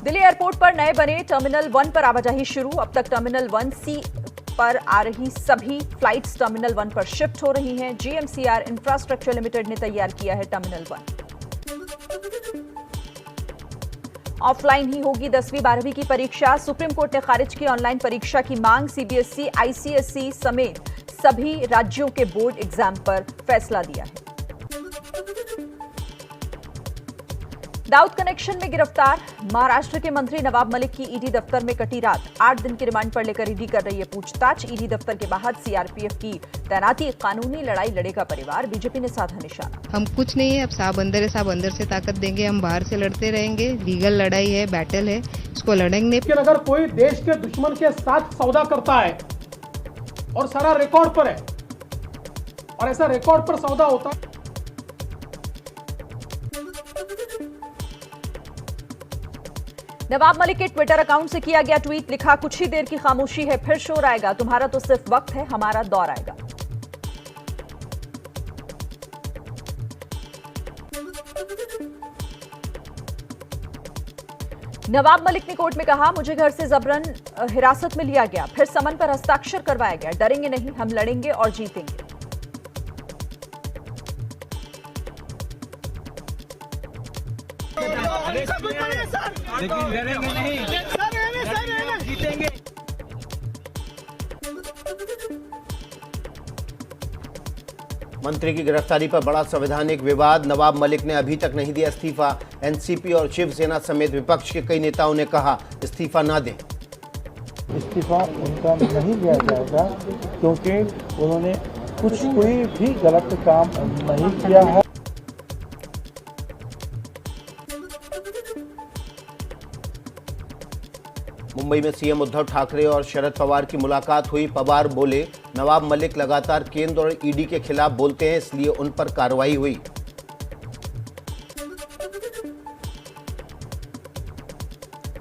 Delhi airport पर नए बने टर्मिनल 1 पर आवाजाही शुरू। अब तक टर्मिनल 1C पर आ रही सभी फ्लाइट्स टर्मिनल 1 पर शिफ्ट हो रही हैं। GMCR इंफ्रास्ट्रक्चर लिमिटेड ने तैयार किया है टर्मिनल 1। ऑफलाइन ही होगी 10वीं 12वीं की परीक्षा। सुप्रीम कोर्ट ने खारिज की ऑनलाइन परीक्षा की मांग। CBSE, ICSE समेत सभी राज्यों के बोर्ड एग्जाम पर फैसला दिया है। दाऊद कनेक्शन में गिरफ्तार महाराष्ट्र के मंत्री नवाब मलिक की ईडी दफ्तर में कटी रात। 8 दिन की रिमांड पर लेकर ईडी कर रही है पूछताछ। ईडी दफ्तर के बाहर CRPF की तैनाती। कानूनी लड़ाई लड़ेगा परिवार, बीजेपी ने साधा निशाना। हम कुछ नहीं है, अब साहब अंदर है, साहब अंदर से ताकत देंगे, हम बाहर से लड़ते रहेंगे। लीगल लड़ाई है, बैटल है, इसको लड़ेंगे। लेकिन अगर कोई देश के दुश्मन के साथ सौदा करता है और सारा रिकॉर्ड पर है और ऐसा रिकॉर्ड पर सौदा होता है। नवाब मलिक के ट्विटर अकाउंट से किया गया ट्वीट। लिखा, कुछ ही देर की खामोशी है, फिर शोर आएगा। तुम्हारा तो सिर्फ वक्त है, हमारा दौर आएगा। नवाब मलिक ने कोर्ट में कहा, मुझे घर से जबरन हिरासत में लिया गया, फिर समन पर हस्ताक्षर करवाया गया। डरेंगे नहीं, हम लड़ेंगे और जीतेंगे। लेकिन डरेंगे नहीं, जीतेंगे। मंत्री की गिरफ्तारी पर बड़ा संवैधानिक विवाद। नवाब मलिक ने अभी तक नहीं दिया इस्तीफा। एनसीपी और शिवसेना समेत विपक्ष के कई नेताओं ने कहा इस्तीफा ना दें। इस्तीफा उनका नहीं दिया जाएगा क्योंकि उन्होंने कोई भी गलत काम नहीं किया है। मुंबई में सीएम उद्धव ठाकरे और शरद पवार की मुलाकात हुई। पवार बोले, नवाब मलिक लगातार केंद्र और ईडी के खिलाफ बोलते हैं, इसलिए उन पर कार्रवाई हुई।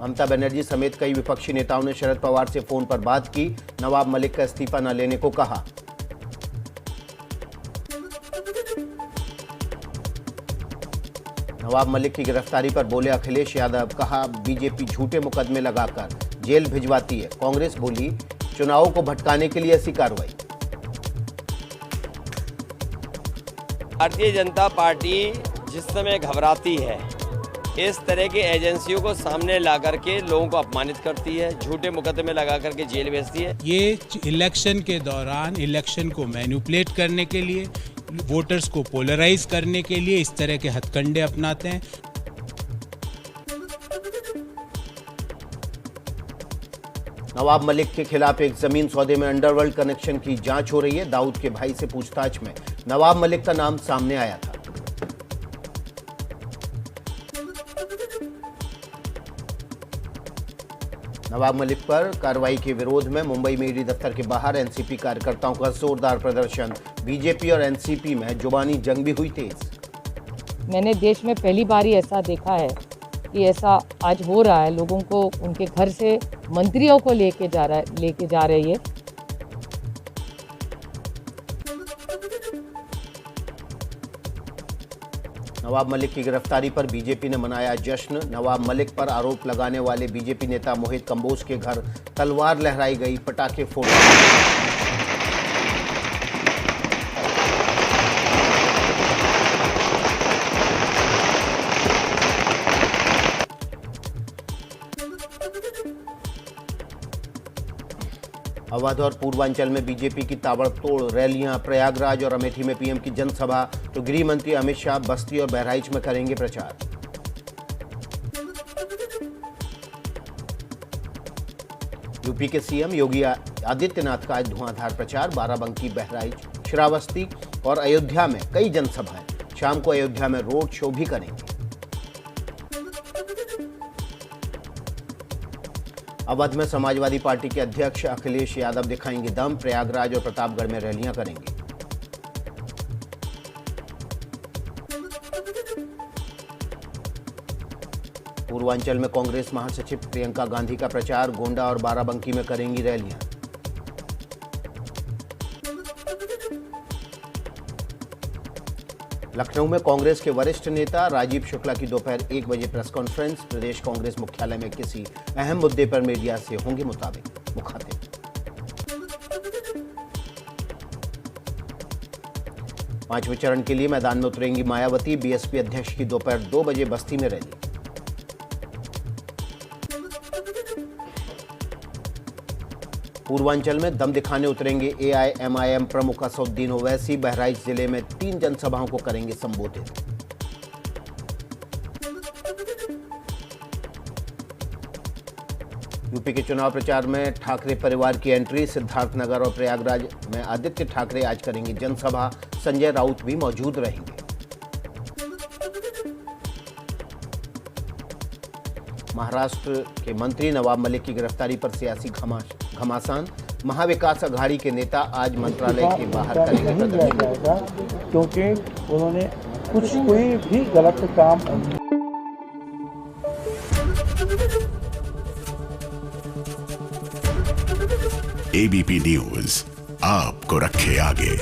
ममता बनर्जी समेत कई विपक्षी नेताओं ने शरद पवार से फोन पर बात की। नवाब मलिक का इस्तीफा न लेने को कहा। नवाब मलिक की गिरफ्तारी पर बोले अखिलेश यादव। कहा, बीजेपी झूठे मुकदमे लगाकर जेल भिजवाती है। कांग्रेस बोली, चुनावों को भटकाने के लिए ऐसी कार्रवाई। भारतीय जनता पार्टी जिस समय घबराती है, इस तरह की एजेंसियों को सामने ला करके लोगों को अपमानित करती है, झूठे मुकदमे लगा करके जेल भेजती है। ये इलेक्शन के दौरान इलेक्शन को मैनिपुलेट करने के लिए, वोटर्स को पोलराइज करने के लिए इस तरह के हथकंडे अपनाते हैं। नवाब मलिक के खिलाफ एक जमीन सौदे में अंडरवर्ल्ड कनेक्शन की जांच हो रही है। दाऊद के भाई से पूछताछ में नवाब मलिक का नाम सामने आया था। नवाब मलिक पर कार्रवाई के विरोध में मुंबई में ईडी दफ्तर के बाहर एनसीपी कार्यकर्ताओं का जोरदार प्रदर्शन। बीजेपी और एनसीपी में जुबानी जंग भी हुई तेज। मैंने देश में पहली बार ही ऐसा देखा है कि ऐसा आज हो रहा है। लोगों को उनके घर से मंत्रियों को लेके जा रही है। नवाब मलिक की गिरफ्तारी पर बीजेपी ने मनाया जश्न। नवाब मलिक पर आरोप लगाने वाले बीजेपी नेता मोहित कंबोज के घर तलवार लहराई गई, पटाखे फोड़े। अवध और पूर्वांचल में बीजेपी की ताबड़तोड़ रैलियां। प्रयागराज और अमेठी में पीएम की जनसभा, तो गृह मंत्री अमित शाह बस्ती और बहराइच में करेंगे प्रचार। यूपी के सीएम योगी आदित्यनाथ का आज धुआंधार प्रचार। बाराबंकी, बहराइच, श्रावस्ती और अयोध्या में कई जनसभाएं। शाम को अयोध्या में रोड शो भी करेंगे। अवध में समाजवादी पार्टी के अध्यक्ष अखिलेश यादव दिखाएंगे दम। प्रयागराज और प्रतापगढ़ में रैलियां करेंगे। पूर्वांचल में कांग्रेस महासचिव प्रियंका गांधी का प्रचार। गोंडा और बाराबंकी में करेंगी रैलियां। लखनऊ में कांग्रेस के वरिष्ठ नेता राजीव शुक्ला की दोपहर 1 बजे प्रेस कॉन्फ्रेंस। प्रदेश कांग्रेस मुख्यालय में किसी अहम मुद्दे पर मीडिया से होंगे मुखातिब। पांचवें चरण के लिए मैदान में उतरेंगी मायावती। बीएसपी अध्यक्ष की दोपहर 2 बजे बस्ती में रैली। पूर्वांचल में दम दिखाने उतरेंगे एआईएमआईएम प्रमुख असदुद्दीन ओवैसी। बहराइच जिले में 3 जनसभाओं को करेंगे संबोधित। यूपी के चुनाव प्रचार में ठाकरे परिवार की एंट्री। सिद्धार्थनगर और प्रयागराज में आदित्य ठाकरे आज करेंगे जनसभा। संजय राउत भी मौजूद रहेंगे। महाराष्ट्र के मंत्री नवाब मलिक की गिरफ्तारी पर सियासी घमासान। महाविकास अघाड़ी के नेता आज मंत्रालय के बाहर करेंगे प्रदर्शन, क्योंकि उन्होंने कोई भी गलत काम एबीपी न्यूज आपको रखे आगे।